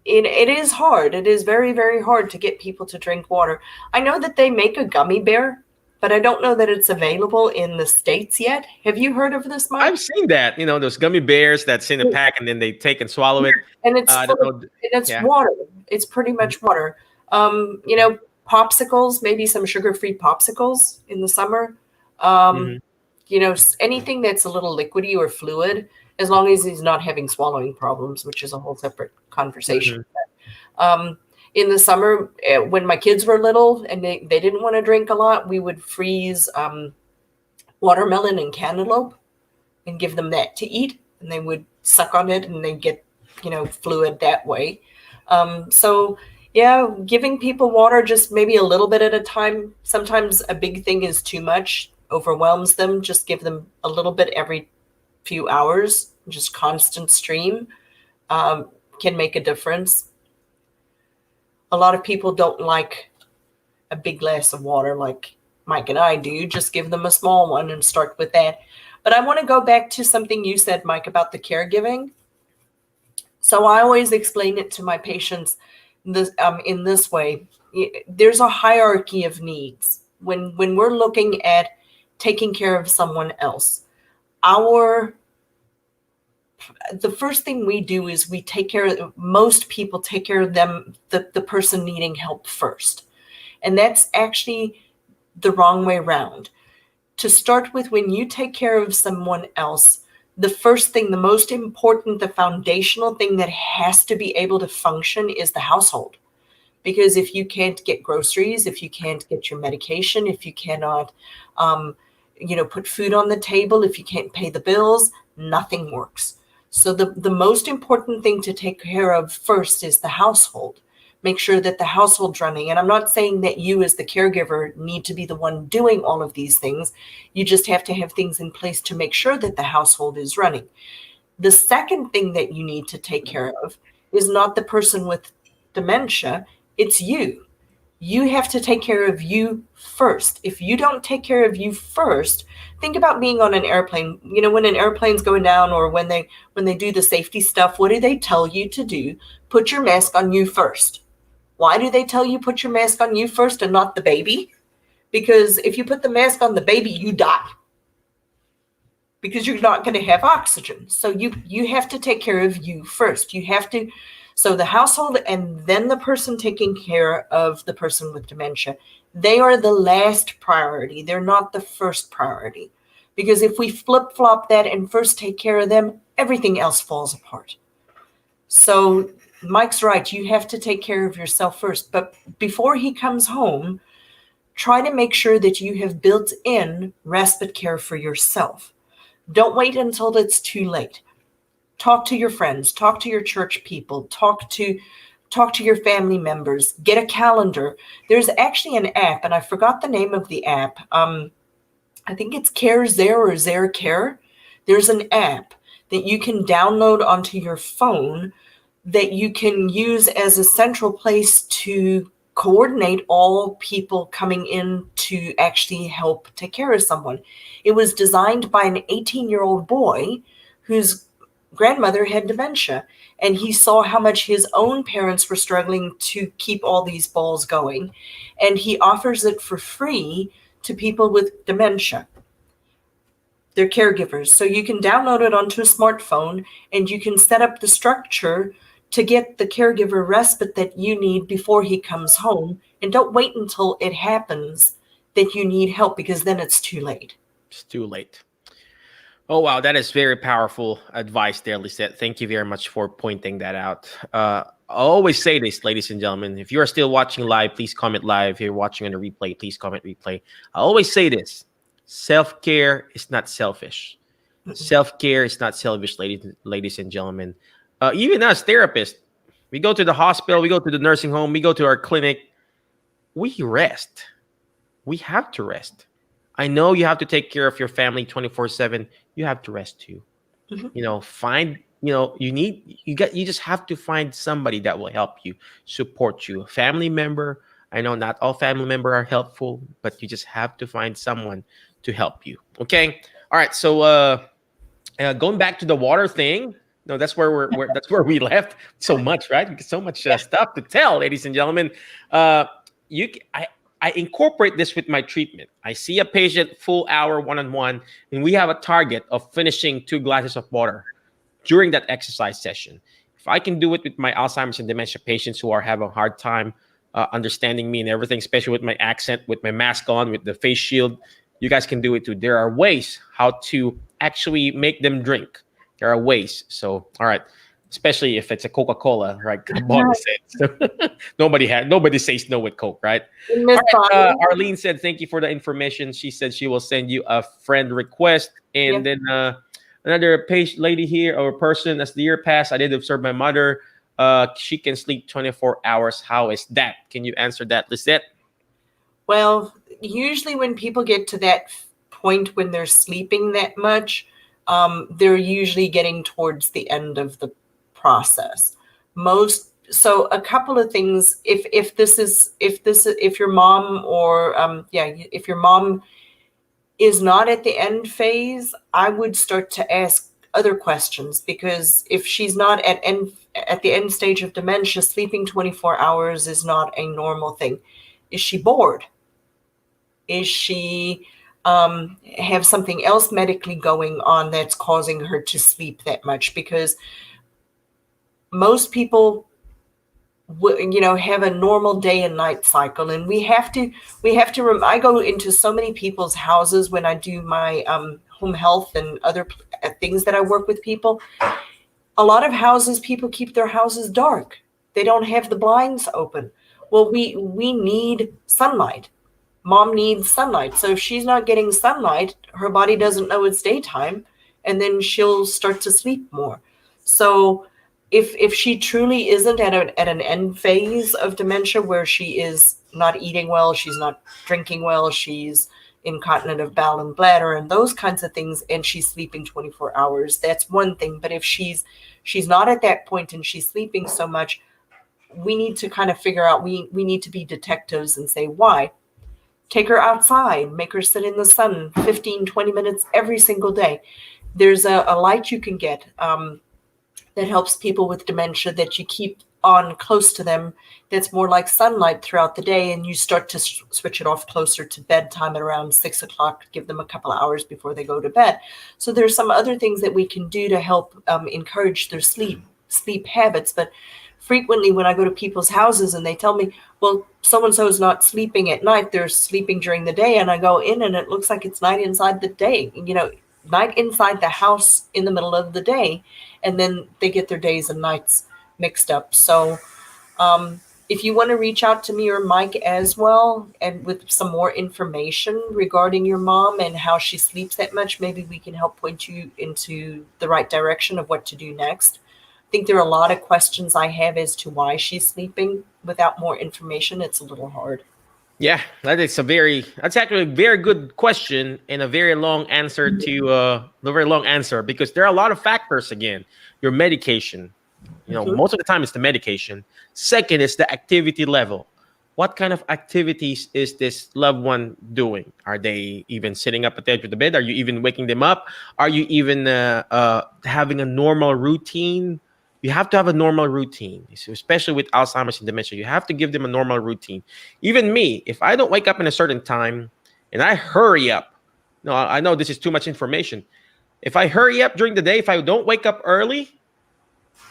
it is hard. It is very, very hard to get people to drink water. I know that they make a gummy bear, but I don't know that it's available in the States yet. Have you heard of this, Mike? I've seen that. Those gummy bears that's in a pack and then they take and swallow it. And it's water. It's pretty much water. Popsicles, maybe some sugar-free popsicles in the summer. Anything that's a little liquidy or fluid, as long as he's not having swallowing problems, which is a whole separate conversation. In the summer, when my kids were little and they didn't want to drink a lot, we would freeze watermelon and cantaloupe and give them that to eat, and they would suck on it and they get fluid that way. So yeah, giving people water just maybe a little bit at a time. Sometimes a big thing is too much, overwhelms them. Just give them a little bit every few hours. Just constant stream can make a difference. A lot of people don't like a big glass of water like Mike and I do. Just give them a small one and start with that. But I want to go back to something you said, Mike, about the caregiving. So I always explain it to my patients in this way. There's a hierarchy of needs. When we're looking at taking care of someone else, the first thing we do is we take care of, most people take care of them, the person needing help first. And that's actually the wrong way around. To start with, when you take care of someone else, the first thing, the most important, the foundational thing that has to be able to function is the household. Because if you can't get groceries, if you can't get your medication, if you cannot, put food on the table, if you can't pay the bills, nothing works. So the most important thing to take care of first is the household. Make sure that the household's running. And I'm not saying that you as the caregiver need to be the one doing all of these things. You just have to have things in place to make sure that the household is running. The second thing that you need to take care of is not the person with dementia, it's you. You have to take care of you first. If you don't take care of you first, think about being on an airplane. When an airplane's going down or when they do the safety stuff, what do they tell you to do? Put your mask on you first. Why do they tell you put your mask on you first and not the baby? Because if you put the mask on the baby, you die. Because you're not going to have oxygen. So you have to take care of you first. You have to. So the household and then the person taking care of the person with dementia, they are the last priority. They're not the first priority. Because if we flip-flop that and first take care of them, everything else falls apart. So Mike's right. You have to take care of yourself first. But before he comes home, try to make sure that you have built in respite care for yourself. Don't wait until it's too late. Talk to your friends, talk to your church people, talk to your family members, get a calendar. There's actually an app, and I forgot the name of the app. I think it's CareZare or ZareCare. There's an app that you can download onto your phone that you can use as a central place to coordinate all people coming in to actually help take care of someone. It was designed by an 18-year-old boy whose grandmother had dementia, and he saw how much his own parents were struggling to keep all these balls going, and he offers it for free to people with dementia. They're caregivers. So you can download it onto a smartphone and you can set up the structure to get the caregiver respite that you need before he comes home. And don't wait until it happens that you need help, because then it's too late. It's too late. Oh, wow. That is very powerful advice there, Lisette. Thank you very much for pointing that out. I always say this, ladies and gentlemen. If you are still watching live, please comment live. If you're watching on a replay, please comment replay. I always say this: self-care is not selfish. Self-care is not selfish, ladies and gentlemen. Even us therapists, we go to the hospital, we go to the nursing home, we go to our clinic, we rest. We have to rest. I know you have to take care of your family 24/7. You have to rest too. Find, you just have to find somebody that will help you, support you, a family member. I know not all family members are helpful, but you just have to find someone to help you. Okay. All right. So going back to the water thing. No, that's where that's where we left so much, right? So much stuff to tell, ladies and gentlemen. I incorporate this with my treatment. I see a patient full hour one-on-one, and we have a target of finishing 2 glasses of water during that exercise session. If I can do it with my Alzheimer's and dementia patients who are having a hard time understanding me and everything, especially with my accent, with my mask on, with the face shield, you guys can do it too. There are ways how to actually make them drink. There are ways. So, all right. Especially if it's a Coca-Cola, right? So, nobody says no with Coke, right? All right, Arlene said, thank you for the information. She said she will send you a friend request. And then another patient lady here, or person, as the year passed, I did observe my mother. She can sleep 24 hours. How is that? Can you answer that, Lizette? Well, usually when people get to that point when they're sleeping that much, they're usually getting towards the end of the process. So a couple of things, if your mom or if your mom is not at the end phase, I would start to ask other questions, because if she's not at the end stage of dementia, sleeping 24 hours is not a normal thing. Is she bored? Is she have something else medically going on that's causing her to sleep that much? Because most people, have a normal day and night cycle, and we have to. I go into so many people's houses when I do my home health and other things that I work with people. A lot of houses, people keep their houses dark. They don't have the blinds open. Well, we need sunlight. Mom needs sunlight. So if she's not getting sunlight, her body doesn't know it's daytime, and then she'll start to sleep more. So if she truly isn't at an end phase of dementia where she is not eating well, she's not drinking well, she's incontinent of bowel and bladder and those kinds of things, and she's sleeping 24 hours, that's one thing. But if she's not at that point and she's sleeping so much, we need to kind of figure out, we need to be detectives and say, why? Take her outside, make her sit in the sun 15, 20 minutes every single day. There's a light you can get that helps people with dementia that you keep on close to them, that's more like sunlight throughout the day, and you start to switch it off closer to bedtime at around 6 o'clock, give them a couple of hours before they go to bed. So there's some other things that we can do to help encourage their sleep habits. But frequently when I go to people's houses and they tell me, well, so-and-so is not sleeping at night, they're sleeping during the day, and I go in and it looks like it's night inside the day, night inside the house in the middle of the day, and then they get their days and nights mixed up. So if you want to reach out to me or Mike as well, and with some more information regarding your mom and how she sleeps that much, maybe we can help point you into the right direction of what to do next. I think there are a lot of questions I have as to why she's sleeping. Without more information, it's a little hard. Yeah, that's actually a very good question and a very long answer because there are a lot of factors. Again, your medication, most of the time it's the medication. Second is the activity level. What kind of activities is this loved one doing? Are they even sitting up at the edge of the bed? Are you even waking them up? Are you even having a normal routine? You have to have a normal routine, especially with Alzheimer's and dementia. You have to give them a normal routine. Even me, if I don't wake up in a certain time and I hurry up, no, I know this is too much information. If I hurry up during the day, if I don't wake up early,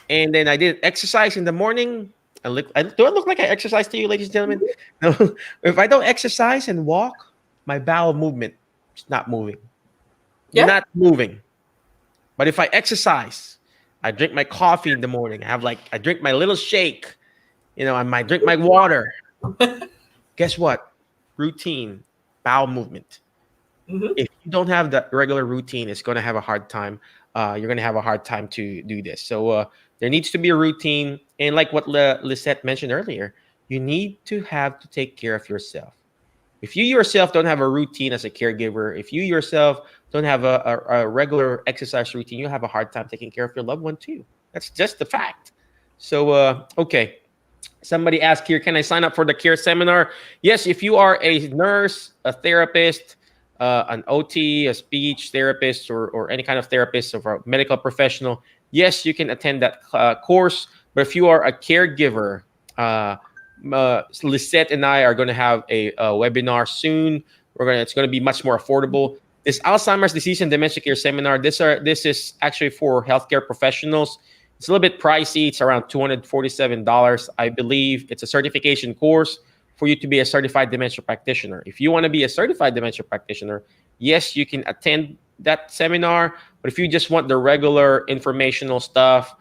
and then I did exercise in the morning, do I look like I exercise to you, ladies and gentlemen? No. If I don't exercise and walk, my bowel movement is not moving. Yeah. Not moving. But if I exercise, I drink my coffee in the morning. I drink my little shake. I might drink my water. Guess what? Routine, bowel movement. Mhm. If you don't have that regular routine, it's going to have a hard time. You're going to have a hard time to do this. So there needs to be a routine. And like what Lisette mentioned earlier, you need to have to take care of yourself. If you yourself don't have a routine as a caregiver, if you yourself don't have a regular exercise routine, you'll have a hard time taking care of your loved one too. That's just the fact. So, okay. Somebody asked here, can I sign up for the CARE seminar? Yes, if you are a nurse, a therapist, an OT, a speech therapist, or any kind of therapist or a medical professional, yes, you can attend that course. But if you are a caregiver, Lisette and I are going to have a webinar soon. It's going to be much more affordable. This Alzheimer's disease and dementia care seminar. This is actually for healthcare professionals. It's a little bit pricey. It's around $247, I believe. It's a certification course for you to be a certified dementia practitioner. If you want to be a certified dementia practitioner, yes, you can attend that seminar. But if you just want the regular informational stuff,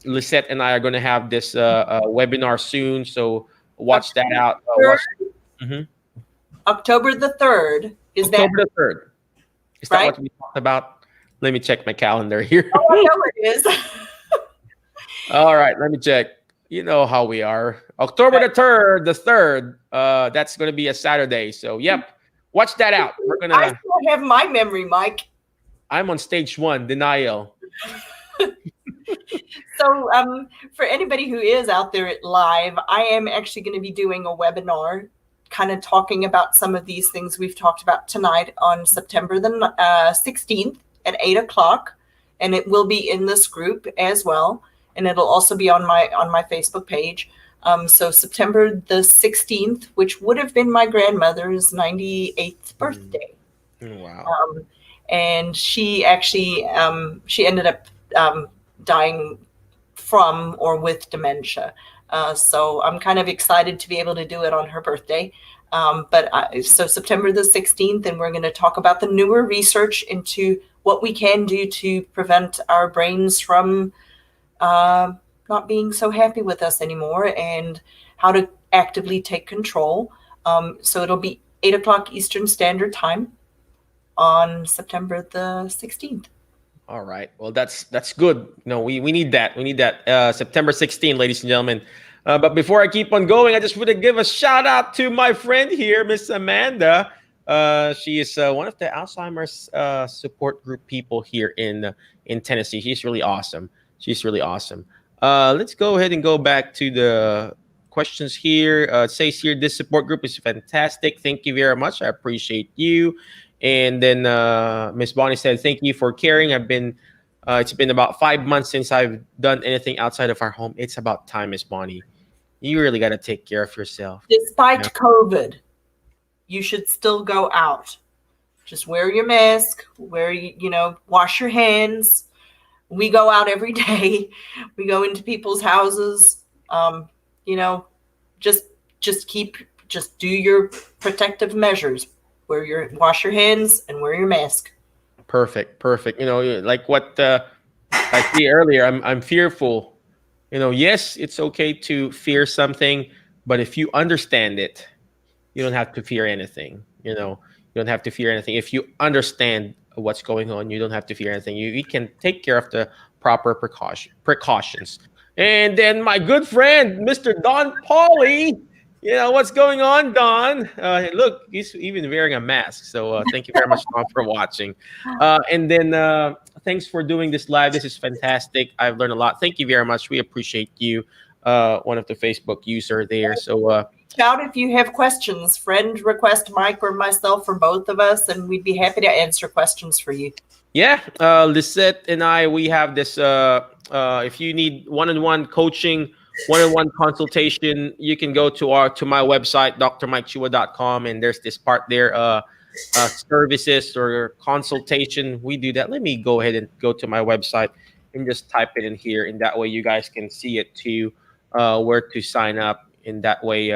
Lisette and I are going to have this webinar soon. So watch that out. October the 3rd. Is October that the 3rd. Is that right? what we talked about? Let me check my calendar here. Oh, I know it is. All right, let me check. You know how we are. October the 3rd. That's going to be a Saturday. So, yep. Watch that out. I still have my memory, Mike. I'm on stage 1, denial. So, for anybody who is out there live, I am actually going to be doing a webinar kind of talking about some of these things we've talked about tonight on September the 16th at 8 o'clock. And it will be in this group as well. And it'll also be on my Facebook page. So September the 16th, which would have been my grandmother's 98th birthday. Wow. And she actually, she ended up dying from or with dementia. So I'm kind of excited to be able to do it on her birthday. So September the 16th, and we're going to talk about the newer research into what we can do to prevent our brains from not being so happy with us anymore, and how to actively take control. So it'll be 8 o'clock Eastern Standard Time on September the 16th. All right. Well, that's good. No, we need that. We need that. September 16th, ladies and gentlemen. But before I keep on going, I just want to give a shout out to my friend here, Miss Amanda. She is one of the Alzheimer's support group people here in Tennessee. She's really awesome. Let's go ahead and go back to the questions here. It says here, this support group is fantastic. Thank you very much. I appreciate you. And then Miss Bonnie said, thank you for caring. It's been about 5 months since I've done anything outside of our home. It's about time, Miss Bonnie. You really got to take care of yourself. Despite COVID, you should still go out. Just wear your mask, wash your hands. We go out every day. We go into people's houses. Just do your protective measures. Wash your hands and wear your mask. Perfect. Like what I see earlier, I'm fearful. Yes, it's okay to fear something, but if you understand it, you don't have to fear anything. You don't have to fear anything. If you understand what's going on, you don't have to fear anything. You can take care of the proper precautions. And then my good friend, Mr. Don Pauly. What's going on, Don? Look, he's even wearing a mask. So thank you very much, Don, for watching. And then thanks for doing this live. This is fantastic. I've learned a lot. Thank you very much. We appreciate you, one of the Facebook user there. So shout if you have questions. Friend request Mike or myself or both of us, and we'd be happy to answer questions for you. Yeah, Lisette and I, we have this. If you need one-on-one coaching, one-on-one consultation, you can go to my website, drmikechua.com, and there's this part there, services or consultation. We do that. Let me go ahead and go to my website and just type it in here, and that way you guys can see it too, where to sign up. In that way,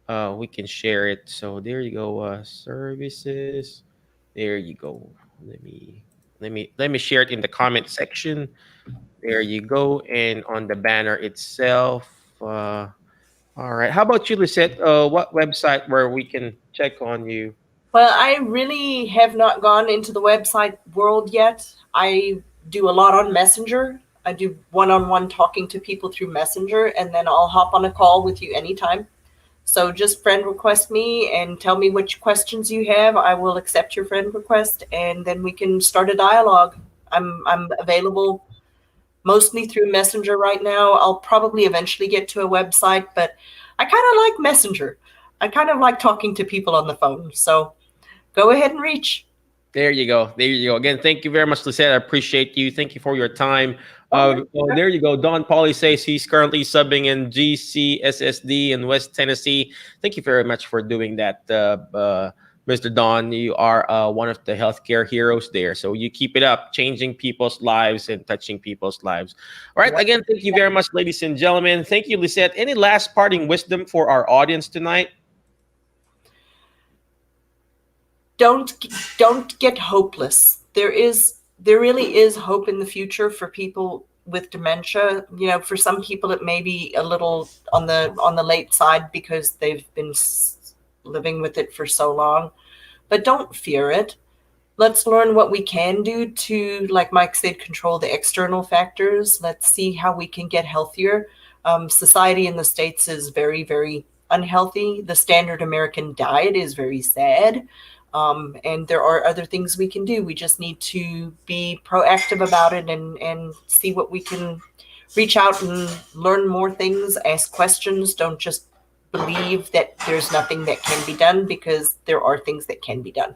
we can share it. So there you go, services. There you go. Let me Let me share it in the comment section. There you go, and on the banner itself. All right. How about you, Lisette? What website where we can check on you? Well, I really have not gone into the website world yet. I do a lot on Messenger. I do one-on-one talking to people through Messenger, and then I'll hop on a call with you anytime. So just friend request me and tell me which questions you have. I will accept your friend request, and then we can start a dialogue. I'm available mostly through Messenger right now. I'll probably eventually get to a website, but I kind of like Messenger. I kind of like talking to people on the phone. So go ahead and reach. There you go. There you go. Again, thank you very much, Lisette. I appreciate you. Thank you for your time. There you go. Don Pauly says he's currently subbing in GCSSD in West Tennessee. Thank you very much for doing that, Mr. Don. You are one of the healthcare heroes there. So you keep it up, changing people's lives and touching people's lives. All right. Again, thank you very much, ladies and gentlemen. Thank you, Lisette. Any last parting wisdom for our audience tonight? Don't get hopeless. There really is hope in the future for people with dementia. You know, for some people it may be a little on the late side because they've been living with it for so long. But don't fear it. Let's learn what we can do to, like Mike said, control the external factors. Let's see how we can get healthier. Society in the States is very, very unhealthy. The standard American diet is very sad. And there are other things we can do. We just need to be proactive about it and see what we can reach out and learn more things, ask questions. Don't just believe that there's nothing that can be done, because there are things that can be done.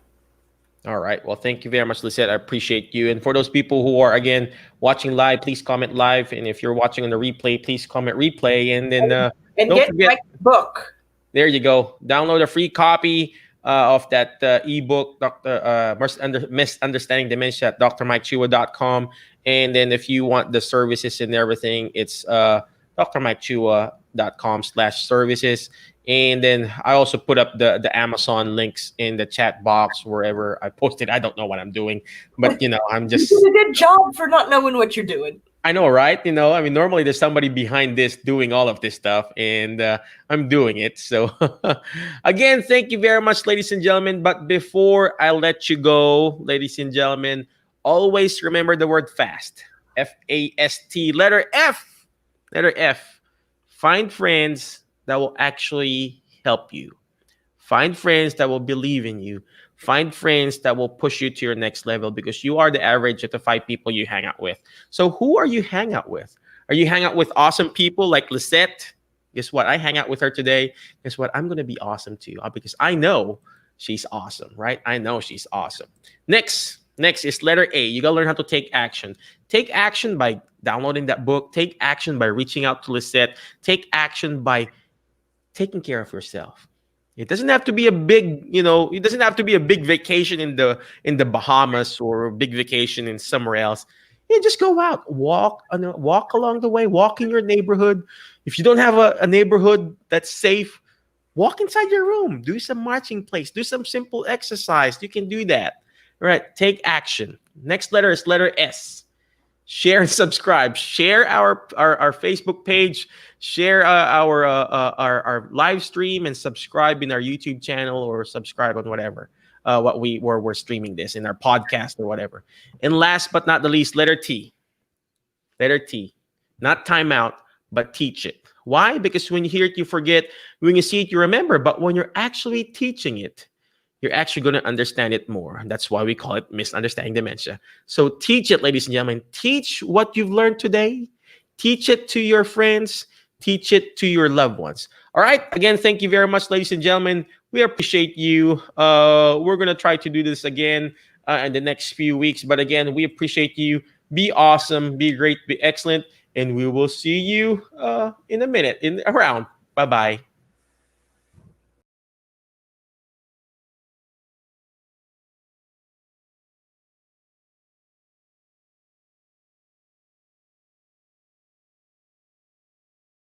All right. Well, thank you very much, Lisette. I appreciate you. And for those people who are, again, watching live, please comment live. And if you're watching on the replay, please comment replay. And then and don't get forget, my book. There you go. Download a free copy of that ebook, Misunderstanding Dementia at drmikechua.com. And then if you want the services and everything, it's drmikechua.com/services. And then I also put up the Amazon links in the chat box wherever I posted. I don't know what I'm doing, but I'm just. You did a good job for not knowing what you're doing. I know, right? I mean, normally there's somebody behind this doing all of this stuff, and I'm doing it. So, again, thank you very much, ladies and gentlemen. But before I let you go, ladies and gentlemen, always remember the word FAST. FAST. Letter F. Letter F. Find friends that will actually help you. Find friends that will believe in you. Find friends that will push you to your next level, because you are the average of the 5 people you hang out with. So who are you hang out with? Are you hang out with awesome people like Lisette? Guess what? I hang out with her today. Guess what? I'm going to be awesome too, because I know she's awesome, right? I know she's awesome. Next is letter A. You got to learn how to take action. Take action by downloading that book. Take action by reaching out to Lisette. Take action by taking care of yourself. It doesn't have to be a big, it doesn't have to be a big vacation in the Bahamas or a big vacation in somewhere else. Yeah, just go out, walk along the way, walk in your neighborhood. If you don't have a neighborhood that's safe, walk inside your room, do some marching plays, do some simple exercise. You can do that. All right, take action. Next letter is letter S. Share and subscribe. Share our Facebook page. Share our live stream, and subscribe in our YouTube channel, or subscribe on whatever where we're streaming this, in our podcast or whatever. And last but not the least, letter T. Letter T. Not time out, but teach it. Why? Because when you hear it, you forget. When you see it, you remember. But when you're actually teaching it, you're actually going to understand it more. That's why we call it Misunderstanding Dementia. So teach it, ladies and gentlemen. Teach what you've learned today. Teach it to your friends. Teach it to your loved ones. All right. Again, thank you very much, ladies and gentlemen. We appreciate you. We're going to try to do this again in the next few weeks. But again, we appreciate you. Be awesome. Be great. Be excellent. And we will see you in a minute. Around. Bye-bye.